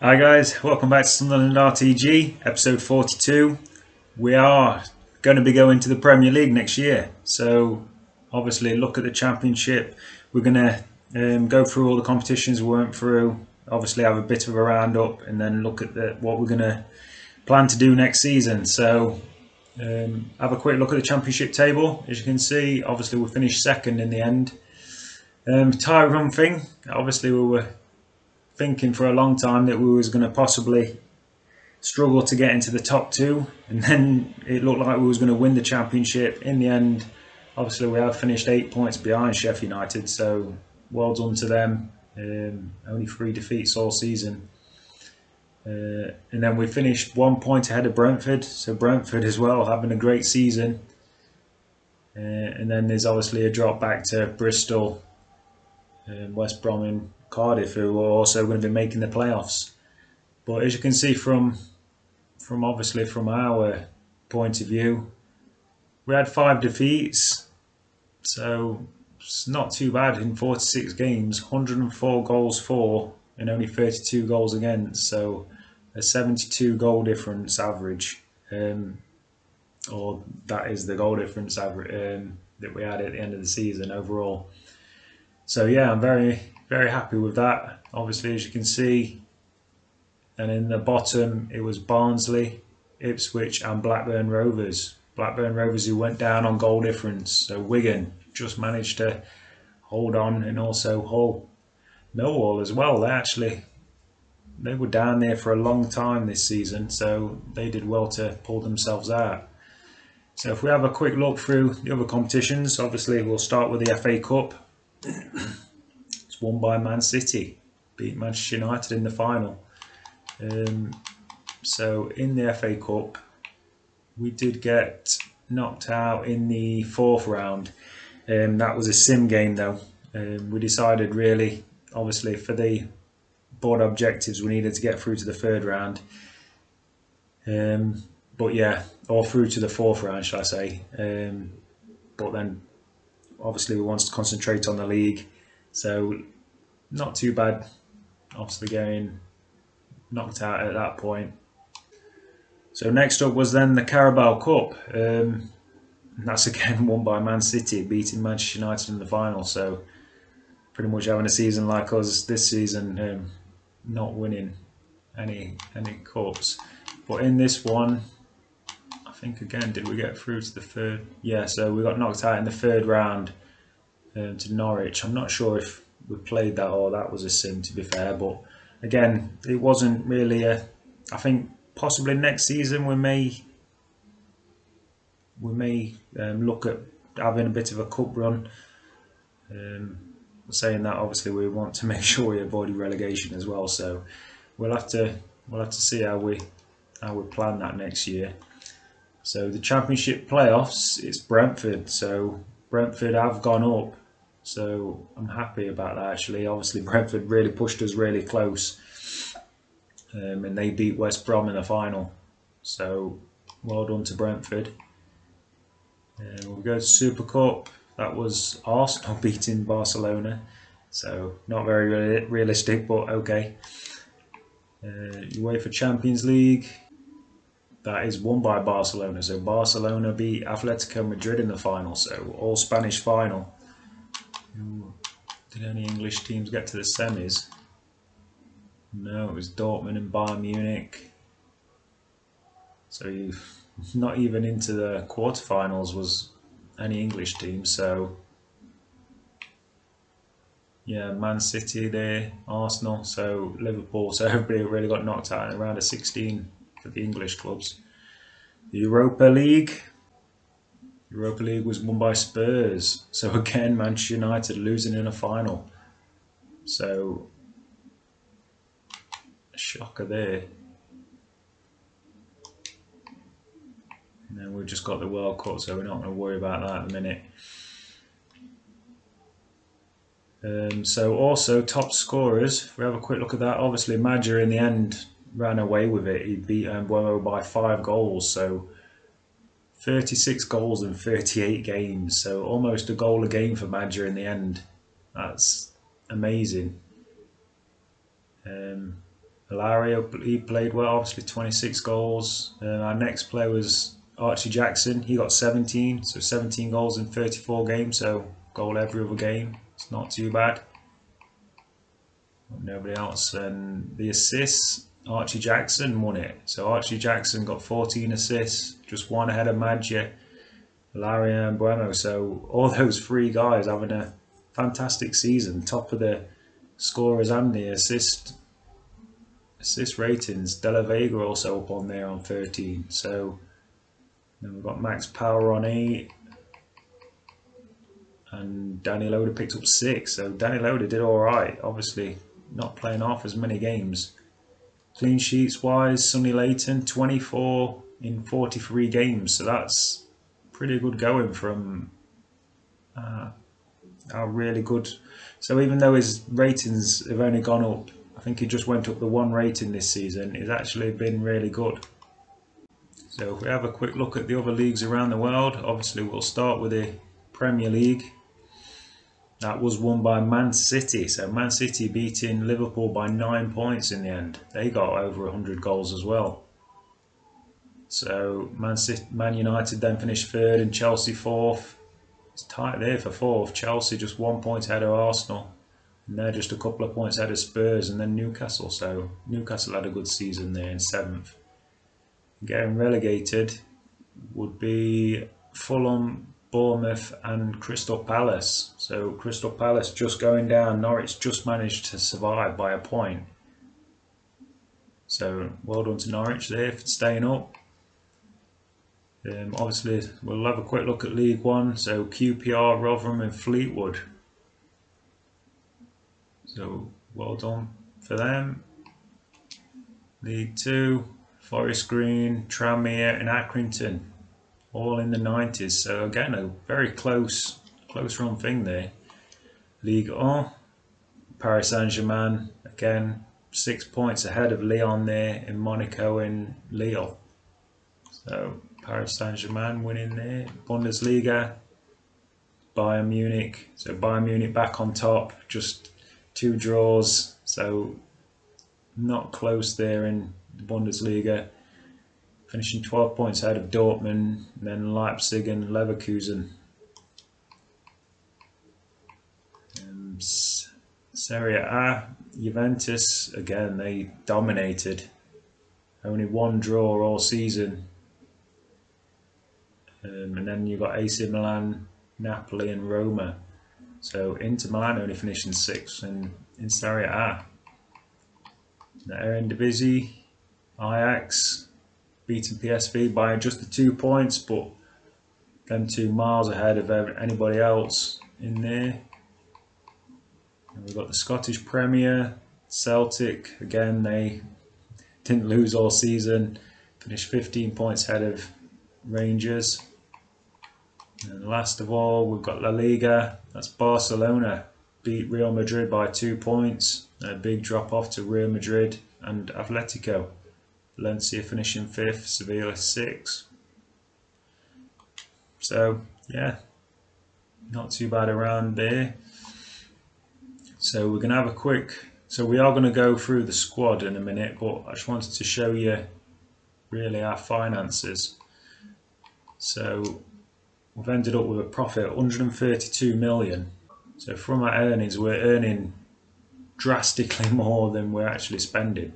Hi guys, welcome back to Sunderland RTG, episode 42. We are going to be going to the Premier League next year, so obviously look at the Championship. We're going to go through all the competitions we went through, obviously have a bit of a roundup, and then look at what we're going to plan to do next season. So have a quick look at the Championship table. As you can see, obviously we finished second in the end. Tie run thing, obviously we were thinking for a long time that we was going to possibly struggle to get into the top two, and then it looked like we was going to win the Championship. In the end, obviously we have finished 8 points behind Sheffield United, so well done to them. Only 3 defeats all season, and then we finished 1 point ahead of Brentford, so Brentford as well having a great season. And then there's obviously a drop back to Bristol, West Brom and Cardiff, who are also going to be making the playoffs. But as you can see from our point of view, we had 5 defeats, so it's not too bad in 46 games. 104 goals for and only 32 goals against, so a 72 goal difference average, or that is the goal difference average that we had at the end of the season overall. So yeah, I'm very happy with that. Obviously, as you can see, and in the bottom it was Barnsley, Ipswich and Blackburn Rovers. Blackburn Rovers who went down on goal difference. So Wigan just managed to hold on, and also Hull. Millwall as well, they were down there for a long time this season, so they did well to pull themselves out. So if we have a quick look through the other competitions, obviously we'll start with the FA Cup. It's won by Man City, beat Manchester United in the final. So in the FA Cup, we did get knocked out in the 4th round. That was a sim game though. We decided really, obviously for the board objectives, we needed to get through to the 3rd round. But yeah, or through to the 4th round, shall I say. But then obviously we wanted to concentrate on the league, so not too bad obviously getting knocked out at that point. So next up was then the Carabao Cup. That's again won by Man City, beating Manchester United in the final, so pretty much having a season like us this season, not winning any cups. But in this one, I think again, did we get through to the 3rd? Yeah, so we got knocked out in the 3rd round to Norwich. I'm not sure if we played that or that was a sim, to be fair, but again, it wasn't really I think possibly next season we may look at having a bit of a cup run. Saying that, obviously we want to make sure we avoid relegation as well, so we'll have to see how we plan that next year. So the Championship playoffs, it's Brentford. So Brentford have gone up, so I'm happy about that actually. Obviously Brentford really pushed us really close, and they beat West Brom in the final, so well done to Brentford. We'll go to Super Cup. That was Arsenal beating Barcelona, so not very realistic, but okay. UEFA Champions League, that is won by Barcelona. So Barcelona beat Atletico Madrid in the final, so all Spanish final. Did any English teams get to the semis? No, it was Dortmund and Bayern Munich. So not even into the quarterfinals was any English team. So yeah, Man City there, Arsenal, so Liverpool. So everybody really got knocked out in around of 16 for the English clubs. The Europa League was won by Spurs. So again, Manchester United losing in a final. So a shocker there. And then we've just got the World Cup, so we're not going to worry about that at the minute. So also top scorers, if we have a quick look at that, obviously Madger in the end ran away with it. He beat Mbuemo by 5 goals, so 36 goals in 38 games, so almost a goal a game for Madger in the end. That's amazing. Ilaria, he played well, obviously 26 goals. Our next player was Archie Jackson. He got 17, so 17 goals in 34 games, so goal every other game. It's not too bad. Nobody else. And the assists, Archie Jackson won it. So Archie Jackson got 14 assists, just one ahead of Madja, Ilaria and Buemo. So all those three guys having a fantastic season, top of the scorers and the assist ratings. De La Vega also up on there on 13. So then we've got Max Power on 8, and Danny Loader picked up 6. So Danny Loader did all right. Obviously not playing off as many games. Clean sheets wise, Sonny Layton 24 in 43 games. So that's pretty good going from our really good. So even though his ratings have only gone up, I think he just went up the 1 rating this season, it's actually been really good. So if we have a quick look at the other leagues around the world, obviously we'll start with the Premier League. That was won by Man City. So Man City beating Liverpool by 9 points in the end. They got over 100 goals as well. So Man United then finished 3rd and Chelsea 4th. It's tight there for 4th. Chelsea just 1 point ahead of Arsenal. And they're just a couple of points ahead of Spurs and then Newcastle. So Newcastle had a good season there in 7th. Getting relegated would be Fulham, Bournemouth and Crystal Palace. So Crystal Palace just going down. Norwich just managed to survive by a point. So well done to Norwich there for staying up. Obviously we'll have a quick look at League One. So QPR, Rotherham and Fleetwood. So well done for them. League 2, Forest Green, Tranmere and Accrington. All in the 90s. So again, a very close run thing there. Ligue 1, Paris Saint-Germain, again 6 points ahead of Lyon there in Monaco and Lille. So Paris Saint-Germain winning there. Bundesliga, Bayern Munich. So Bayern Munich back on top, just 2 draws. So not close there in the Bundesliga. Finishing 12 points ahead of Dortmund, and then Leipzig and Leverkusen. Serie A, Juventus, again they dominated. Only 1 draw all season. And then you've got AC Milan, Napoli and Roma. So Inter Milan only finishing 6th in Serie A. The Eredivisie, Ajax beating PSV by just the 2 points, but them 2 miles ahead of anybody else in there. And we've got the Scottish Premier, Celtic, again they didn't lose all season, finished 15 points ahead of Rangers. And last of all we've got La Liga, that's Barcelona, beat Real Madrid by 2 points, a big drop off to Real Madrid and Atletico. Valencia finishing 5th, Sevilla 6th. So yeah, not too bad around there. So we're going to have a quick, so we are going to go through the squad in a minute, but I just wanted to show you really our finances. So we've ended up with a profit of 132 million. So from our earnings, we're earning drastically more than we're actually spending.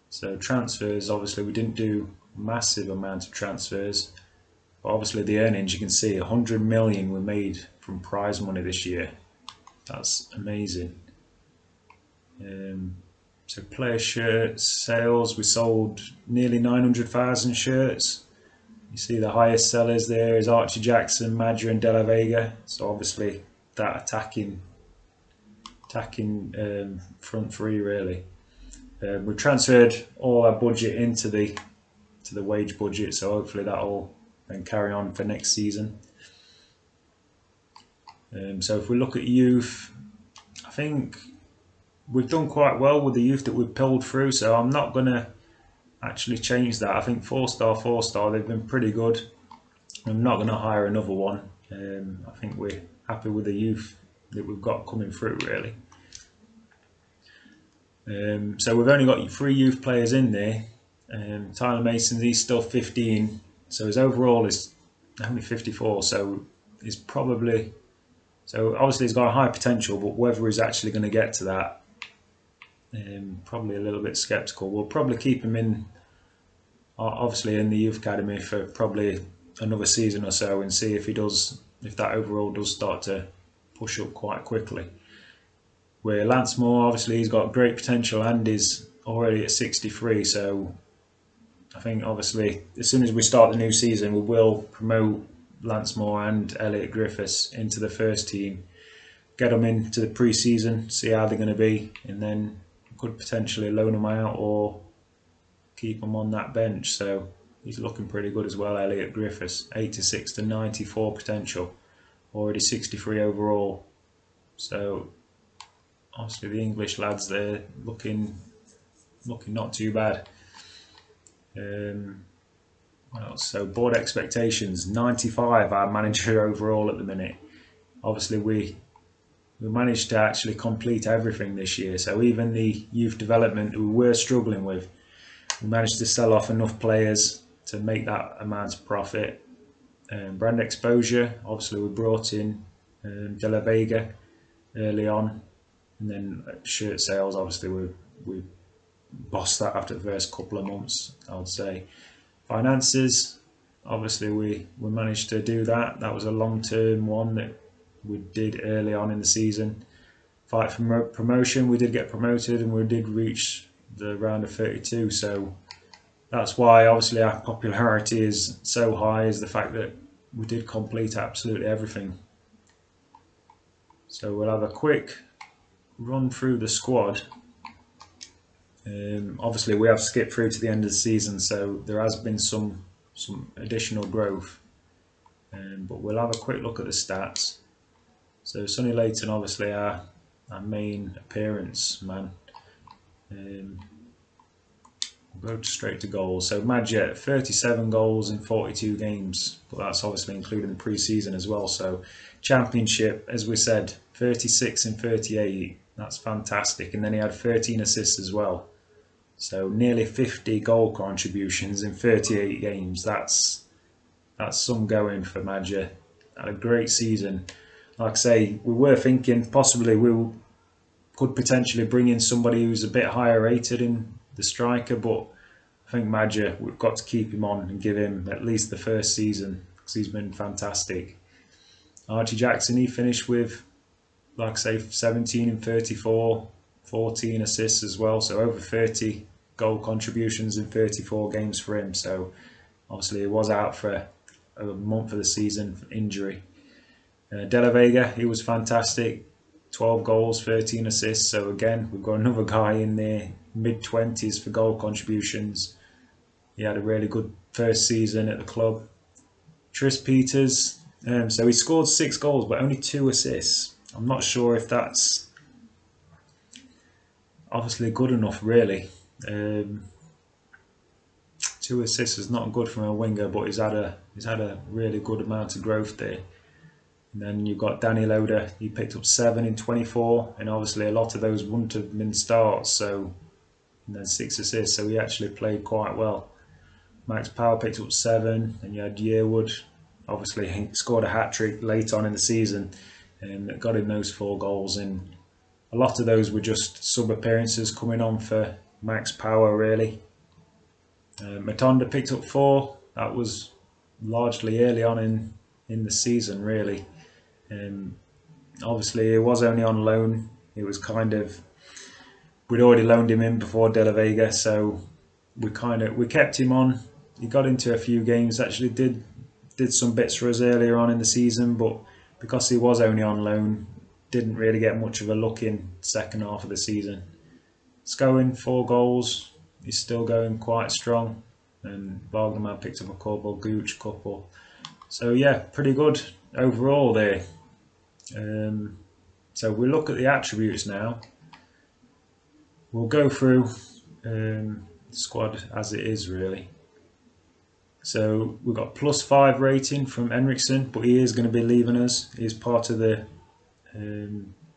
So transfers, obviously we didn't do a massive amount of transfers, but obviously the earnings, you can see 100 million were made from prize money this year. That's amazing. So player shirts sales, we sold nearly 900,000 shirts. You see the highest sellers there is Archie Jackson, Madja and De La Vega. So obviously that attacking front three really. We transferred all our budget into the wage budget, so hopefully that'll then carry on for next season. So if we look at youth, I think we've done quite well with the youth that we've pulled through, so I'm not going to actually change that. I think 4-star, they've been pretty good. I'm not going to hire another one. I think we're happy with the youth that we've got coming through really. So we've only got 3 youth players in there. Tyler Mason, he's still 15, so his overall is only 54. So he's probably, so obviously he's got a high potential, but whether he's actually going to get to that, probably a little bit sceptical. We'll probably keep him in, obviously in the youth academy for probably another season or so, and see if he does, if that overall does start to push up quite quickly. Where Lance Moore, obviously he's got great potential and is already at 63, so I think obviously as soon as we start the new season, we will promote Lance Moore and Elliot Griffiths into the first team, get them into the pre-season, see how they're going to be, and then could potentially loan them out or keep them on that bench. So he's looking pretty good as well, Elliot Griffiths, 86 to 94 potential, already 63 overall. So obviously the English lads, they're looking not too bad. What else? So board expectations, 95 our manager overall at the minute. Obviously we managed to actually complete everything this year, so even the youth development we were struggling with, we managed to sell off enough players to make that amount of profit. Brand exposure, obviously we brought in De La Vega early on, and then shirt sales, obviously we bossed that after the first couple of months, I would say. Finances, obviously we managed to do that. That was a long-term one that we did early on in the season. Fight for promotion, we did get promoted and we did reach the round of 32, so that's why obviously our popularity is so high, is the fact that we did complete absolutely everything. So we'll have a quick run through the squad. Obviously we have skipped through to the end of the season, so there has been some additional growth, but we'll have a quick look at the stats. So Sonny Layton, obviously our main appearance man. We'll go straight to goals. So Madjet, 37 goals in 42 games, but that's obviously including the pre-season as well. So Championship, as we said, 36 in 38. That's fantastic. And then he had 13 assists as well. So nearly 50 goal contributions in 38 games. That's some going for Madja. Had a great season. Like I say, we were thinking possibly we could potentially bring in somebody who's a bit higher rated in the striker, but I think Madja, we've got to keep him on and give him at least the first season because he's been fantastic. Archie Jackson, he finished with, like I say, 17 in 34, 14 assists as well, so over 30 goal contributions in 34 games for him. So obviously he was out for a month of the season for injury. De La Vega, he was fantastic, 12 goals, 13 assists. So again, we've got another guy in there, mid-20s for goal contributions. He had a really good first season at the club. Tris Peters, so he scored 6 goals but only 2 assists. I'm not sure if that's obviously good enough really. 2 assists is not good from a winger, but he's had a really good amount of growth there. And then you've got Danny Loader, he picked up 7 in 24, and obviously a lot of those wouldn't have been starts, so, and then 6 assists, so he actually played quite well. Max Power picked up 7, and you had Yearwood, obviously he scored a hat-trick late on in the season, and that got him those 4 goals, and a lot of those were just sub-appearances coming on for Max Power really. Matonda picked up 4, that was largely early on in the season really. Obviously it was only on loan, it was kind of, we'd already loaned him in before De La Vega, so we kept him on. He got into a few games, actually did some bits for us earlier on in the season, but because he was only on loan, didn't really get much of a look in second half of the season. Scowen, 4 goals, he's still going quite strong, and Wagnerman picked up a couple, Gooch couple. So yeah, pretty good overall there. So we look at the attributes now. We'll go through the squad as it is really. So we've got +5 rating from Henriksen, but he is going to be leaving us. He's part of the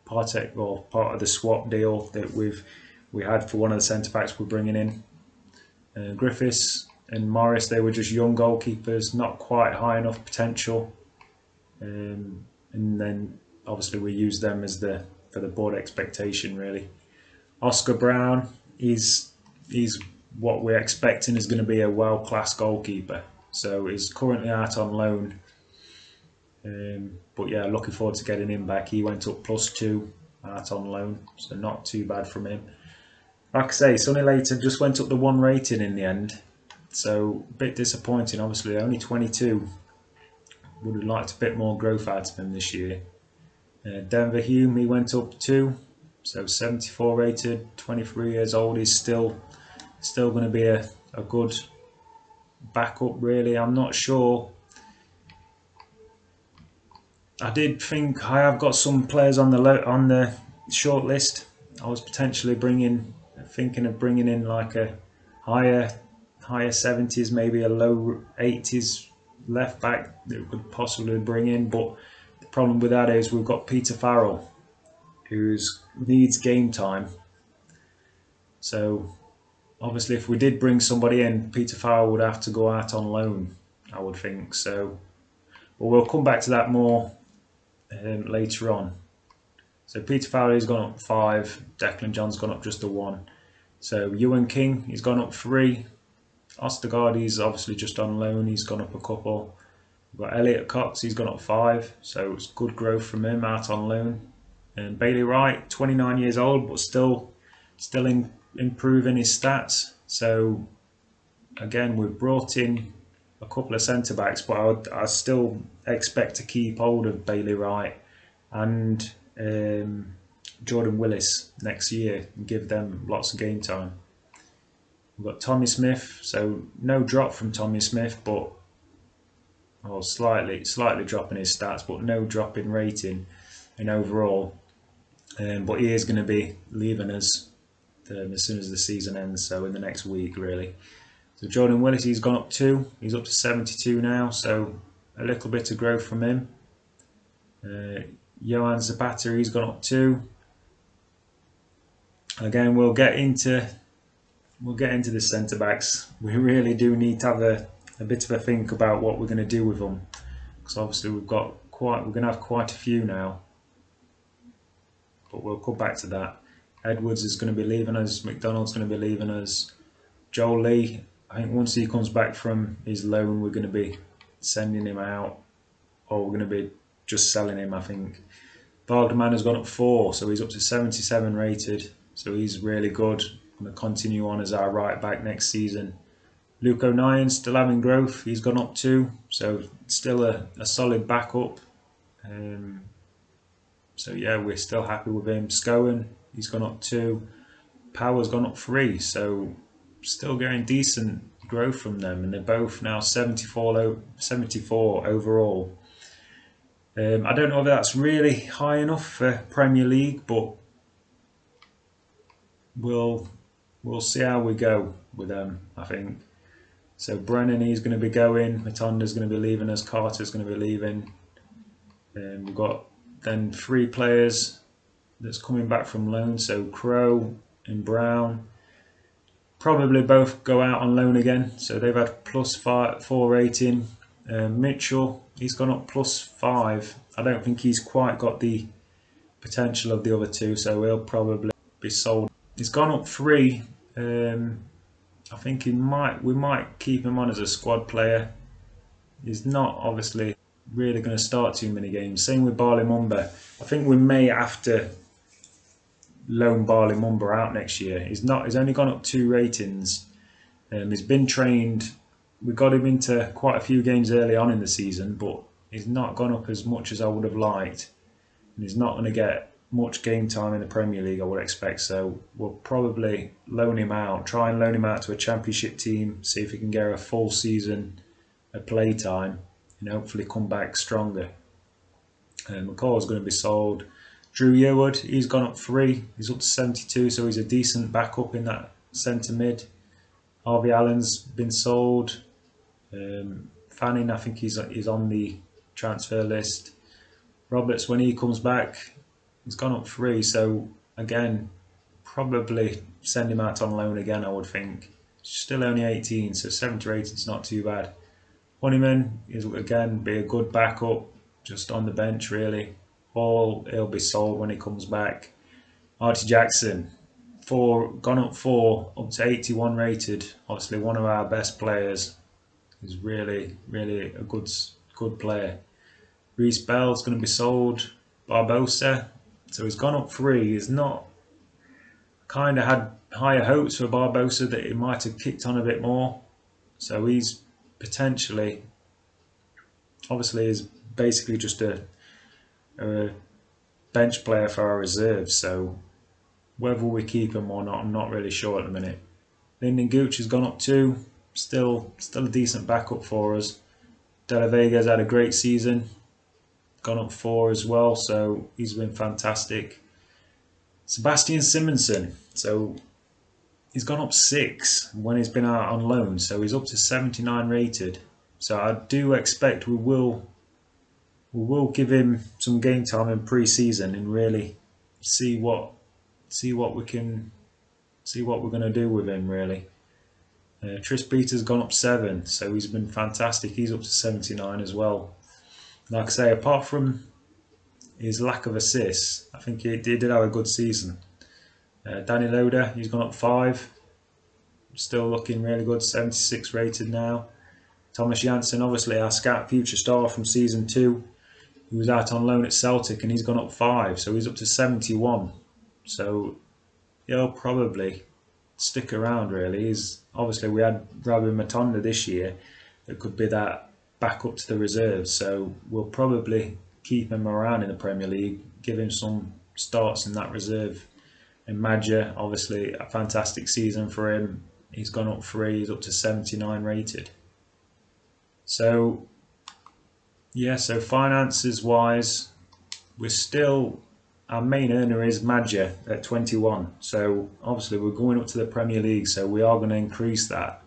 part of the swap deal that we've we had for one of the centre-backs we're bringing in. Griffiths and Morris, they were just young goalkeepers, not quite high enough potential. And then obviously we use them as for the board expectation really. Oscar Brown, he's what we're expecting is going to be a world-class goalkeeper. So he's currently out on loan. But yeah, looking forward to getting him back. He went up +2 out on loan, so not too bad from him. Like I say, Sonny Layton just went up the 1 rating in the end, so a bit disappointing. Obviously, only 22. Would have liked a bit more growth out of him this year. Denver Hume, he went up 2, so 74 rated, 23 years old. He's still going to be a good backup, really. I'm not sure. I did think I have got some players on the short list. I was potentially thinking of bringing in like a higher 70s, maybe a low 80s left back that we could possibly bring in. But the problem with that is we've got Peter Farrell, who needs game time. So obviously, if we did bring somebody in, Peter Farrell would have to go out on loan, I would think. So, but we'll come back to that more later on. So Peter Farrell, he's gone up 5. Declan John's gone up just a 1. So Ewan King, he's gone up 3. Ostergaard, he's obviously just on loan. He's gone up a couple. We've got Elliot Cox, he's gone up 5. So it's good growth from him out on loan. And Bailey Wright, 29 years old, but still improving his stats. So again, we've brought in a couple of centre backs, but I still expect to keep hold of Bailey Wright and Jordan Willis next year and give them lots of game time. We've got Tommy Smith, so no drop from Tommy Smith, but slightly dropping his stats, but no drop in rating and overall. But he is going to be leaving us as soon as the season ends, so in the next week really. So Jordan Willis, he's gone up 2. He's up to 72 now, so a little bit of growth from him. Johan Zapata, he's gone up 2. Again, we'll get into the centre backs. We really do need to have a bit of a think about what we're going to do with them, because obviously we're going to have quite a few now. But we'll come back to that. Edwards is going to be leaving us. McDonald's going to be leaving us. Joel Lee, I think once he comes back from his loan, we're going to be sending him out, or we're going to be just selling him, I think. Wagnerman has gone up 4, so he's up to 77 rated. So he's really good. Going to continue on as our right back next season. Luke O'Nien still having growth. He's gone up 2, so still a solid backup. So yeah, we're still happy with him. Scowen, he's gone up 2. Power's gone up 3, so still getting decent growth from them, and they're both now 74 overall. I don't know if that's really high enough for Premier League, but we'll see how we go with them, I think. So Brennan, he's going to be going. Matonda's going to be leaving us. Carter's going to be leaving. We've got then 3 players that's coming back from loan. So Crow and Brown probably both go out on loan again. So they've had +4 rating. Mitchell, he's gone up +5. I don't think he's quite got the potential of the other 2, so he'll probably be sold. He's gone up 3. I think we might keep him on as a squad player. He's not obviously really going to start too many games. Same with Barley Mumba. I think we may have to loan Barley Mumba out next year. He's only gone up 2 ratings. He's been trained. We got him into quite a few games early on in the season, but he's not gone up as much as I would have liked. And he's not going to get much game time in the Premier League, I would expect. So we'll probably loan him out, try and loan him out to a Championship team, see if he can get a full season of play time, and hopefully come back stronger. McCall's going to be sold. Drew Yearwood, he's gone up 3. He's up to 72, so he's a decent backup in that centre mid. Harvey Allen's been sold. Fanning, I think he's on the transfer list. Roberts, when he comes back, he's gone up 3. So again, probably send him out on loan again, I would think. Still only 18, so 70 rated is not too bad. Honeyman is again be a good backup, just on the bench really. Hall, he'll be sold when he comes back. Artie Jackson, gone up 4, up to 81 rated. Obviously one of our best players. He's really a good player. Reece Bell's going to be sold. Barbosa, so he's gone up 3. He's not kind of had higher hopes for Barbosa that he might have kicked on a bit more. So he's potentially, obviously, is basically just a bench player for our reserves. So whether we keep him or not, I'm not really sure at the minute. Lyndon Gooch has gone up 2, still a decent backup for us. De La Vega's had a great season, gone up 4 as well, so he's been fantastic. Sebastian Simonson, so he's gone up 6 when he's been out on loan, so he's up to 79 rated. So I do expect we will give him some game time in pre-season and really see what we're going to do with him really. Tris Peter's gone up 7, so he's been fantastic. He's up to 79 as well. Like I say, apart from his lack of assists, I think he did have a good season. Danny Loader, he's gone up 5, still looking really good, 76 rated now. Thomas Janssen, obviously our scout future star from season 2, he was out on loan at Celtic and he's gone up 5, so he's up to 71. So he'll probably stick around really. Obviously we had Rabbi Matonda this year that could be that back up to the reserves, so we'll probably keep him around in the Premier League, give him some starts in that reserve. And Madja, obviously a fantastic season for him. He's gone up 3, he's up to 79 rated. So yeah, so finances wise, we're still, our main earner is Madja at 21. So obviously we're going up to the Premier League, so we are going to increase that.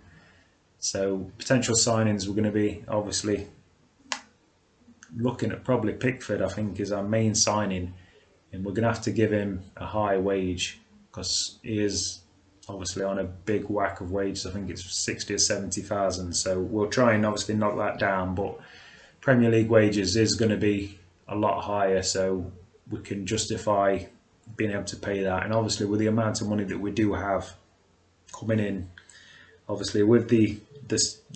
So potential signings, we're going to be obviously looking at probably Pickford, I think, is our main signing, and we're going to have to give him a high wage because he is obviously on a big whack of wages. I think it's 60 or 70,000. So we'll try and obviously knock that down, but Premier League wages is going to be a lot higher, so we can justify being able to pay that. And obviously with the amount of money that we do have coming in, obviously with the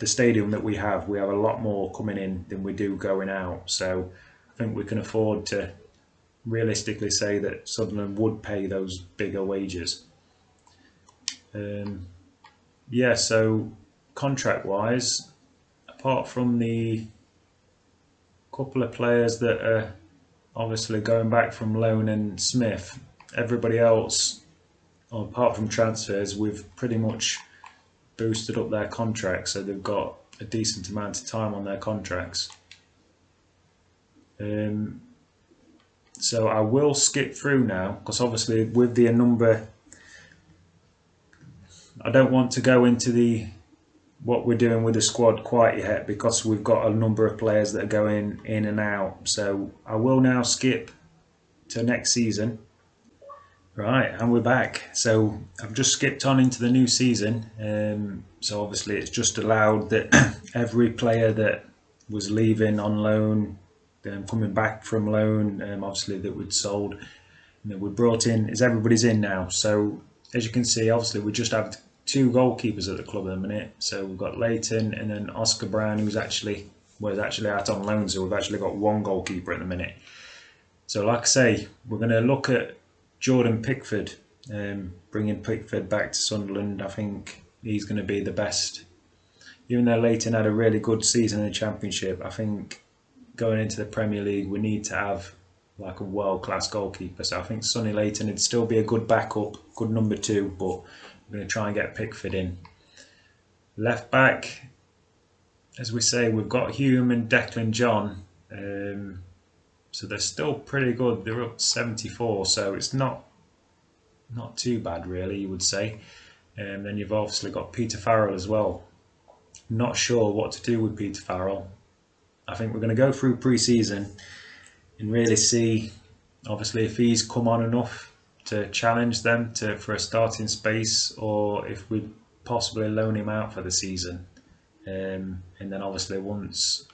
stadium that we have a lot more coming in than we do going out. So I think we can afford to realistically say that Sunderland would pay those bigger wages. Yeah, so contract wise, apart from the couple of players that are obviously going back from loan and Smith, everybody else, apart from transfers, we've pretty much boosted up their contracts, so they've got a decent amount of time on their contracts. So I will skip through now because obviously with the number, I don't want to go into what we're doing with the squad quite yet because we've got a number of players that are going in and out. So I will now skip to next season. Right, and we're back. So I've just skipped on into the new season. So obviously it's just allowed that every player that was leaving on loan, coming back from loan, obviously that we'd sold, and that we brought in, everybody's in now. So as you can see, obviously we just have 2 goalkeepers at the club at the minute. So we've got Leighton and then Oscar Brown, who's actually out on loan. So we've actually got 1 goalkeeper at the minute. So like I say, we're going to look at Jordan Pickford, bringing Pickford back to Sunderland. I think he's going to be the best. Even though Leighton had a really good season in the Championship, I think going into the Premier League we need to have like a world-class goalkeeper. So I think Sonny Leighton would still be a good backup, good number 2, but we're going to try and get Pickford in. Left back, as we say, we've got Hume and Declan John. So they're still pretty good. They're up to 74, so it's not too bad really, you would say. And then you've obviously got Peter Farrell as well. Not sure what to do with Peter Farrell. I think we're going to go through pre-season and really see, obviously, if he's come on enough to challenge them for a starting space, or if we possibly loan him out for the season. And then obviously once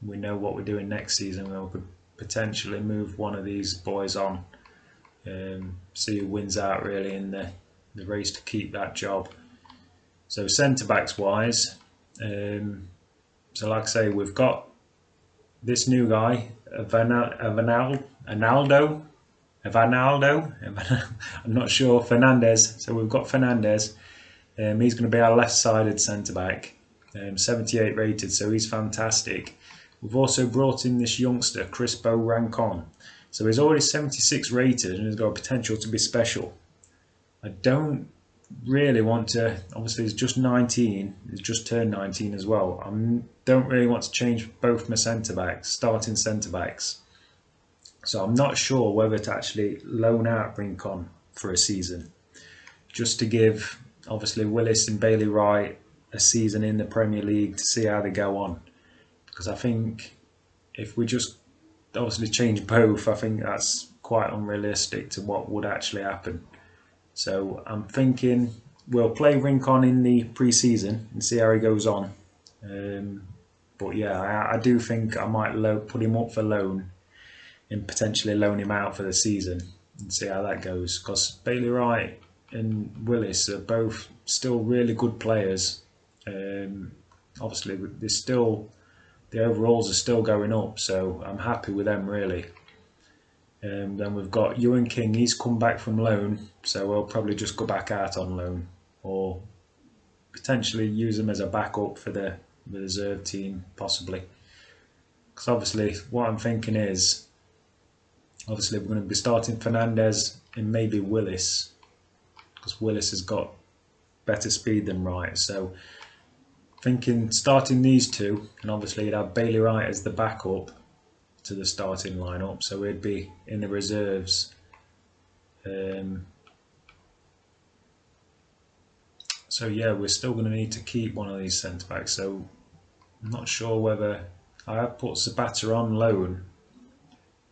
we know what we're doing next season, we could potentially move one of these boys on, see who wins out really in the race to keep that job. So centre backs wise, so like I say, we've got this new guy, Evanaldo. I'm not sure. Fernandez. So we've got Fernandez. He's going to be our left-sided centre back. 78 rated, so he's fantastic. We've also brought in this youngster, Crispo Rancon. So he's already 76 rated and he's got potential to be special. I don't really want to, obviously he's just 19, he's just turned 19 as well. I don't really want to change both my centre-backs, starting centre-backs. So I'm not sure whether to actually loan out Rincon for a season, just to give obviously Willis and Bailey Wright a season in the Premier League to see how they go on. Because I think if we just obviously change both, I think that's quite unrealistic to what would actually happen. So I'm thinking we'll play Rincon in the pre-season and see how he goes on. But yeah, I do think I might put him up for loan and potentially loan him out for the season and see how that goes. Because Bailey Wright and Willis are both still really good players. Obviously, the overalls are still going up, so I'm happy with them really. Then we've got Ewan King. He's come back from loan, so we'll probably just go back out on loan, or potentially use him as a backup for the reserve team, possibly. Because obviously, what I'm thinking is, obviously we're going to be starting Fernandez and maybe Willis, because Willis has got better speed than Wright. So thinking starting these two, and obviously you'd have Bailey Wright as the backup to the starting lineup, so he'd be in the reserves. So yeah, we're still going to need to keep one of these centre backs. So I'm not sure whether I have put Zapata on loan.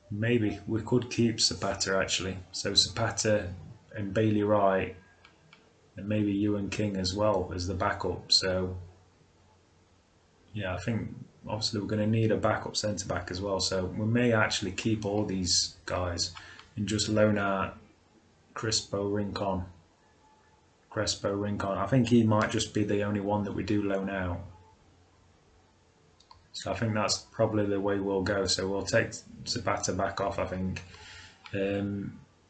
Maybe we could keep Zapata actually. So Zapata and Bailey Wright, and maybe Ewan King as well as the backup. So yeah, I think obviously we're going to need a backup centre back as well. So we may actually keep all these guys and just loan out Crispo Rincon. I think he might just be the only one that we do loan out. So I think that's probably the way we'll go. So we'll take Zapata back off, I think.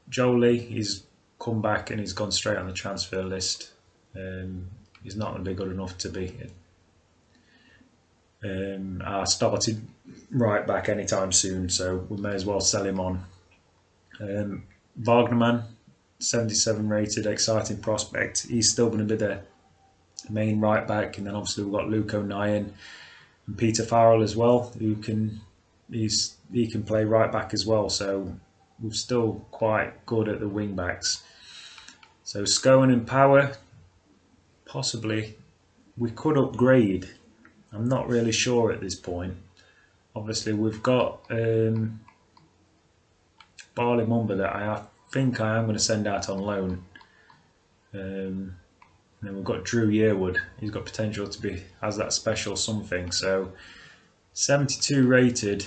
Jolie, he's come back and he's gone straight on the transfer list. He's not going to be good enough to be our starting right back anytime soon, so we may as well sell him on. Wagnerman, 77 rated, exciting prospect. He's still going to be the main right back, and then obviously we've got Luke O'Nien and Peter Farrell as well, who he can play right back as well. So we're still quite good at the wing backs. So Scowen and Power, possibly we could upgrade. I'm not really sure at this point. Obviously we've got Barley Mumba that I think I am going to send out on loan. And then we've got Drew Yearwood. He's got potential to be, has that special something. So 72 rated.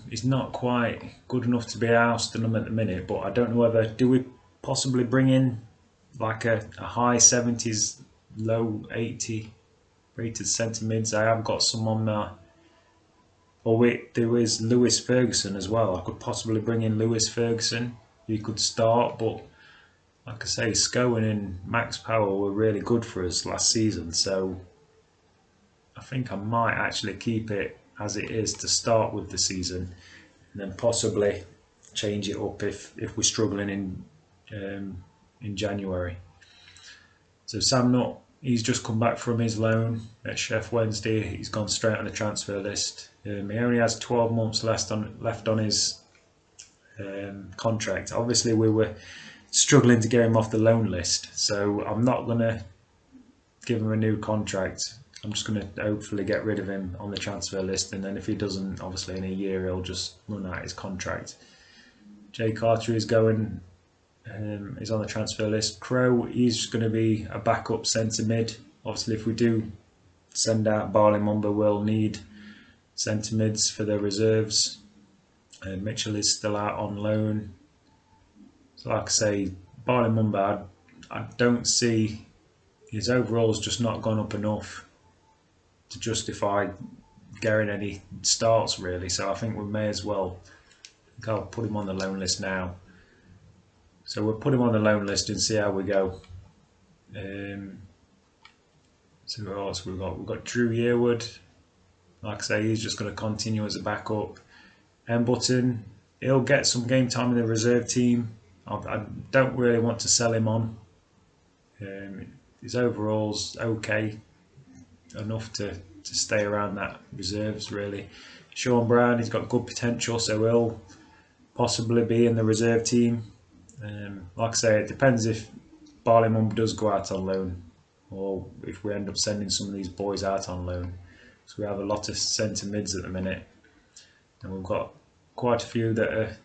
He's not quite good enough to be ousted him at the minute, but I don't know whether, do we possibly bring in like a high 70s, low 80 rated centre mids? I have got some on there. Or wait, there is Lewis Ferguson as well. I could possibly bring in Lewis Ferguson. He could start, but like I say, Scowen and Max Power were really good for us last season, so I think I might actually keep it as it is to start with the season, and then possibly change it up if we're struggling in January. So Sam Nutt, he's just come back from his loan at Sheff Wednesday. He's gone straight on the transfer list. He only has 12 months left on his contract. Obviously we were struggling to get him off the loan list, so I'm not going to give him a new contract. I'm just going to hopefully get rid of him on the transfer list, and then if he doesn't, obviously in a year he'll just run out his contract. Jay Carter is going is on the transfer list. Crow, he's going to be a backup centre mid. Obviously, if we do send out Barley Mumba, we'll need centre mids for the reserves. Mitchell is still out on loan. So like I say, Barley Mumba, I don't see his overall's just not gone up enough to justify getting any starts really. So I think we may as well. I'll put him on the loan list now. So we'll put him on the loan list and see how we go. So what else we've got? We've got Drew Yearwood. Like I say, he's just going to continue as a backup. Button, he'll get some game time in the reserve team. I don't really want to sell him on. His overall's okay, enough to stay around that reserves really. Sean Brown, he's got good potential, so he'll possibly be in the reserve team. Like I say, it depends if Barley Mum does go out on loan, or if we end up sending some of these boys out on loan. So we have a lot of centre mids at the minute, and we've got quite a few that are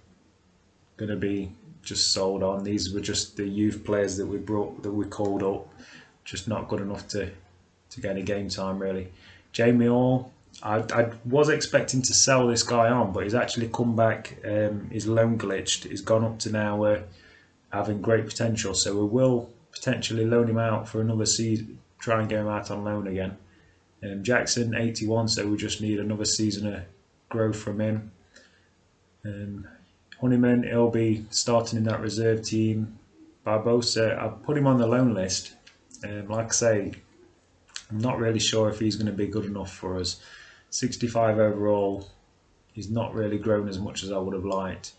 going to be just sold on. These were just the youth players that we called up, just not good enough to get any game time really. Jamie Hall, I was expecting to sell this guy on, but he's actually come back. His loan glitched. He's gone up to now having great potential, so we will potentially loan him out for another season, try and get him out on loan again. Jackson, 81, so we just need another season of growth from him. Honeyman, he'll be starting in that reserve team. Barbosa, I've put him on the loan list. Like I say, I'm not really sure if he's going to be good enough for us. 65 overall, he's not really grown as much as I would have liked.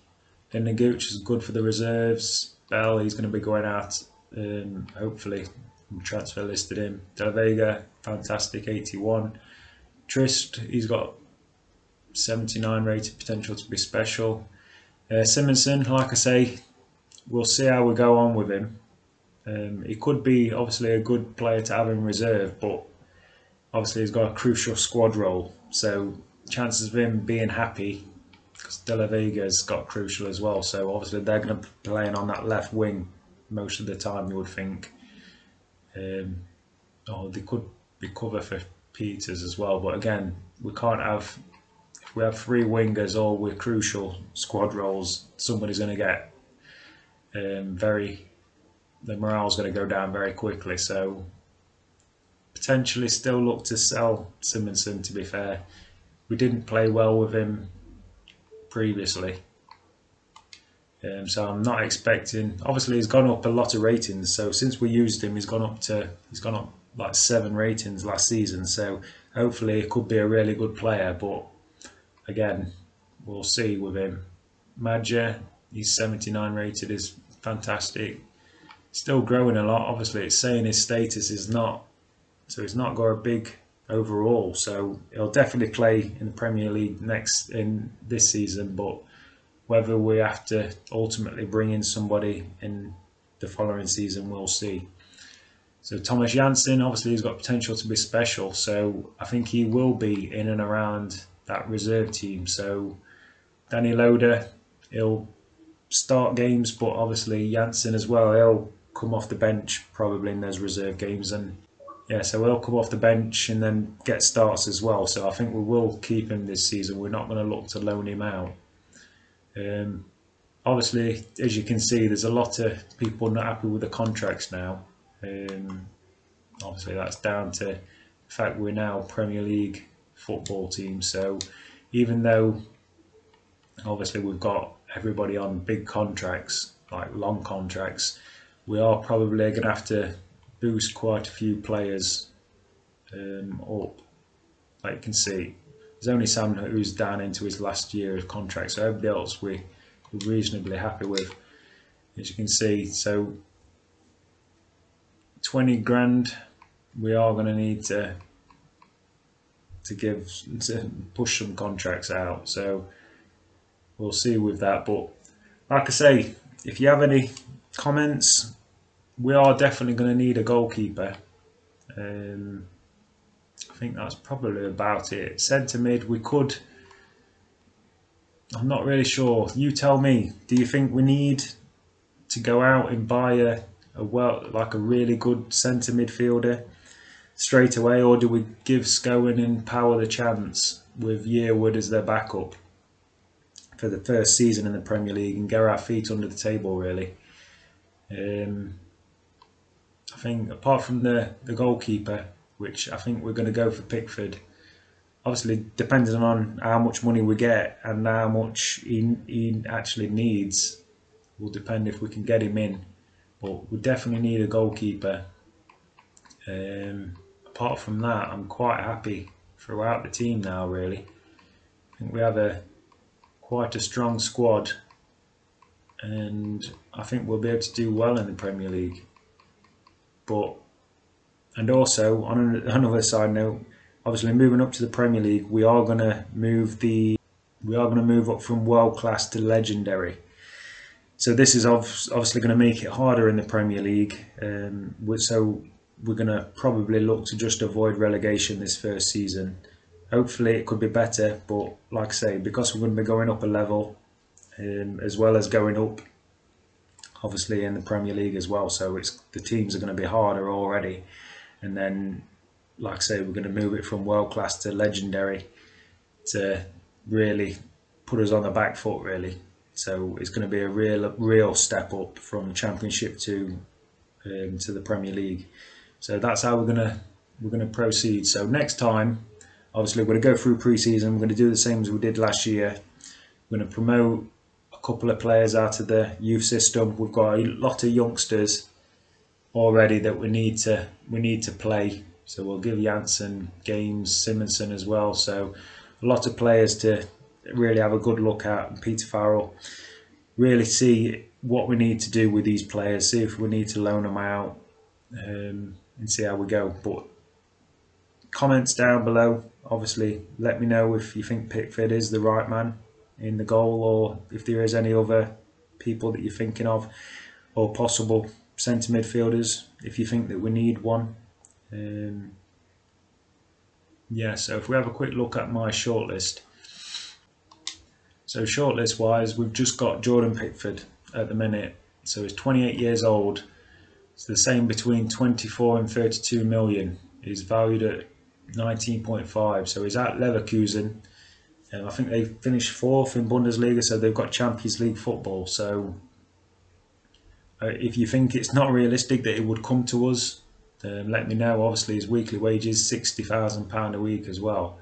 Then Gooch is good for the reserves. Bell, he's going to be going out, hopefully. Transfer listed him. De La Vega, fantastic, 81. Trist, he's got 79 rated, potential to be special. Simonson, like I say, we'll see how we go on with him. He could be obviously a good player to have in reserve, but obviously he's got a crucial squad role, so chances of him being happy, because De La Vega's got crucial as well, so obviously they're going to be playing on that left wing most of the time, you would think. Or they could be cover for Peters as well, but again, we can't have, if we have three wingers all with crucial squad roles, somebody's going to get the morale's going to go down very quickly. So potentially still look to sell Simonson, to be fair. We didn't play well with him previously, so I'm not expecting, obviously he's gone up a lot of ratings, so since we used him he's gone up like 7 ratings last season, so hopefully he could be a really good player, but again, we'll see with him. Madja, he's 79 rated, is fantastic, still growing a lot. Obviously it's saying his status is not, so he's not got a big overall, so he'll definitely play in the Premier League this season, but whether we have to ultimately bring in somebody in the following season, we'll see. So Thomas Janssen, obviously he's got potential to be special, so I think he will be in and around that reserve team. So Danny Loader, he'll start games, but obviously Janssen as well, he'll come off the bench probably in those reserve games, and yeah, so he'll come off the bench and then get starts as well. So I think we will keep him this season. We're not going to look to loan him out. Obviously, as you can see, there's a lot of people not happy with the contracts now. Obviously, that's down to the fact we're now a Premier League football team. So even though obviously we've got everybody on big contracts, like long contracts, we are probably going to have to boost quite a few players up. Like you can see, there's only Sam who's down into his last year of contract, so everybody else we're reasonably happy with, as you can see. So 20 grand we are going to need to push some contracts out, so we'll see with that. But like I say, if you have any comments, we are definitely going to need a goalkeeper. I think that's probably about it. Centre mid, we could, I'm not really sure. You tell me, do you think we need to go out and buy a really good centre midfielder straight away, or do we give Scowen and Power the chance with Yearwood as their backup for the first season in the Premier League and get our feet under the table really? I think apart from the goalkeeper, which I think we're going to go for Pickford, obviously depending on how much money we get and how much he actually needs will depend if we can get him in, but we definitely need a goalkeeper. Apart from that, I'm quite happy throughout the team now really. I think we have quite a strong squad, and I think we'll be able to do well in the Premier League. And also on another side note, obviously moving up to the Premier League, we are going to move up from world class to legendary. So this is obviously going to make it harder in the Premier League. So we're going to probably look to just avoid relegation this first season. Hopefully it could be better, but like I say, because we're going to be going up a level, as well as going up obviously in the Premier League as well, so the teams are going to be harder already, and then like I say, we're going to move it from world class to legendary to really put us on the back foot really. So it's going to be a real step up from Championship to the Premier League. So that's how we're going to proceed. So next time, obviously, we're going to go through pre-season. We're going to do the same as we did last year. We're going to promote a couple of players out of the youth system. We've got a lot of youngsters already that we need to play. So we'll give Janssen games, Simonson as well. So a lot of players to really have a good look at. And Peter Farrell, really see what we need to do with these players. See if we need to loan them out, and see how we go. But comments down below. Obviously, let me know if you think Pickford is the right man in the goal, or if there is any other people that you're thinking of, or possible centre midfielders if you think that we need one. Yeah, so if we have a quick look at my shortlist. So shortlist wise, we've just got Jordan Pickford at the minute. So he's 28 years old. It's the same between 24 and 32 million. He's valued at 19.5. So he's at Leverkusen. I think they finished 4th in Bundesliga, so they've got Champions League football. So if you think it's not realistic that it would come to us, then let me know. Obviously his weekly wage is £60,000 a week as well.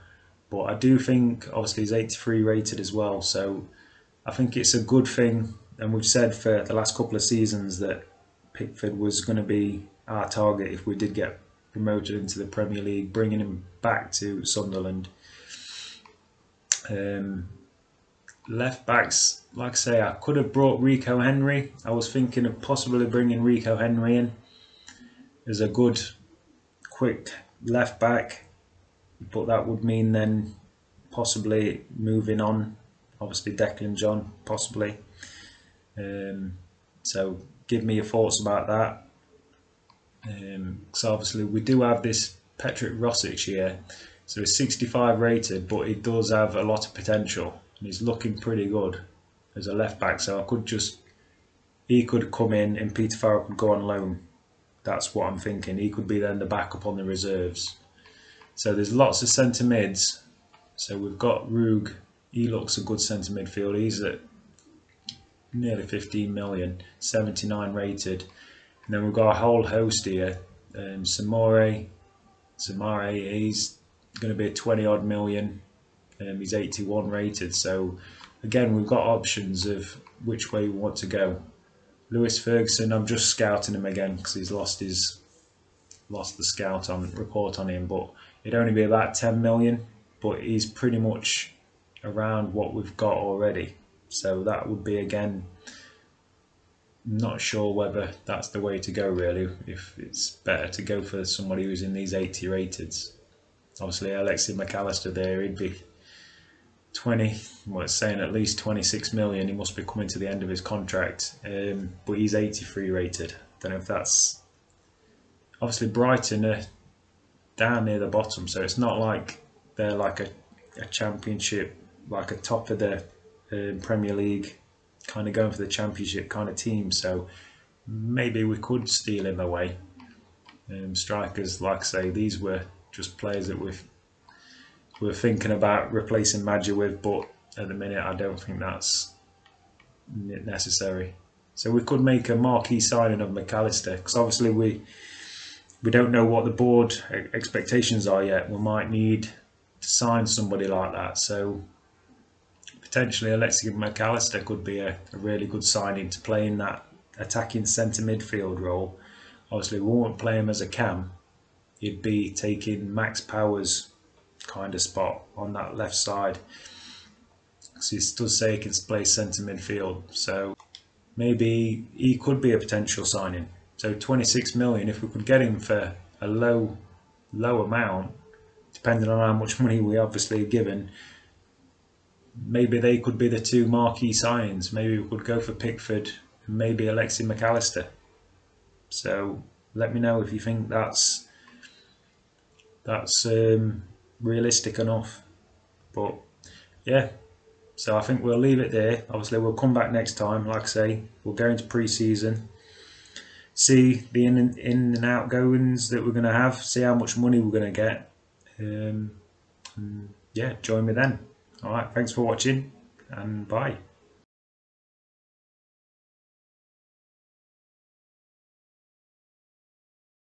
But I do think obviously he's 83 rated as well. So I think it's a good thing. And we've said for the last couple of seasons that Pickford was going to be our target if we did get promoted into the Premier League, bringing him back to Sunderland. Left backs, like I say, I could have brought Rico Henry. I was thinking of possibly bringing Rico Henry in as a good, quick left back, but that would mean then possibly moving on. Obviously, Declan John, possibly. So give me your thoughts about that. So obviously we do have this Petric Rosic here. So he's 65 rated, but he does have a lot of potential. And he's looking pretty good as a left back. So he could come in and Peter Farrell could go on loan. That's what I'm thinking. He could be then the backup on the reserves. So there's lots of centre mids. So we've got Rug. He looks a good centre midfielder. He's at nearly 15 million, 79 rated. And then we've got a whole host here. Samare, he's going to be a 20 odd million. He's 81 rated. So again, we've got options of which way we want to go. Lewis Ferguson, I'm just scouting him again because he's lost the scout report on him, but it'd only be about 10 million, but he's pretty much around what we've got already. So that would be, again, not sure whether that's the way to go really, if it's better to go for somebody who's in these 80 rateds. Obviously Alexi McAllister there, he'd be 20, well, it's saying at least 26 million. He must be coming to the end of his contract, but he's 83 rated. Don't know if that's, obviously Brighton are down near the bottom, so it's not like they're like a championship, like a top of the Premier League kind of going for the Championship kind of team, so maybe we could steal him away. Strikers, like I say, these were just players that we're thinking about replacing Madger with, but at the minute I don't think that's necessary. So we could make a marquee signing of McAllister, because obviously we don't know what the board expectations are yet. We might need to sign somebody like that, so potentially Alexi McAllister could be a really good signing to play in that attacking centre midfield role. Obviously we won't play him as a cam, he'd be taking Max Power's kind of spot on that left side, so he does say he can play centre midfield, so maybe he could be a potential signing. So 26 million, if we could get him for a low amount, depending on how much money we obviously are given, maybe they could be the two marquee signings. Maybe we could go for Pickford and maybe Alexi McAllister. So let me know if you think that's realistic enough. But yeah, so I think we'll leave it there. Obviously we'll come back next time. Like I say, we'll go into pre-season, see the in and out goings that we're going to have, see how much money we're going to get. Yeah, join me then. Alright, thanks for watching and bye.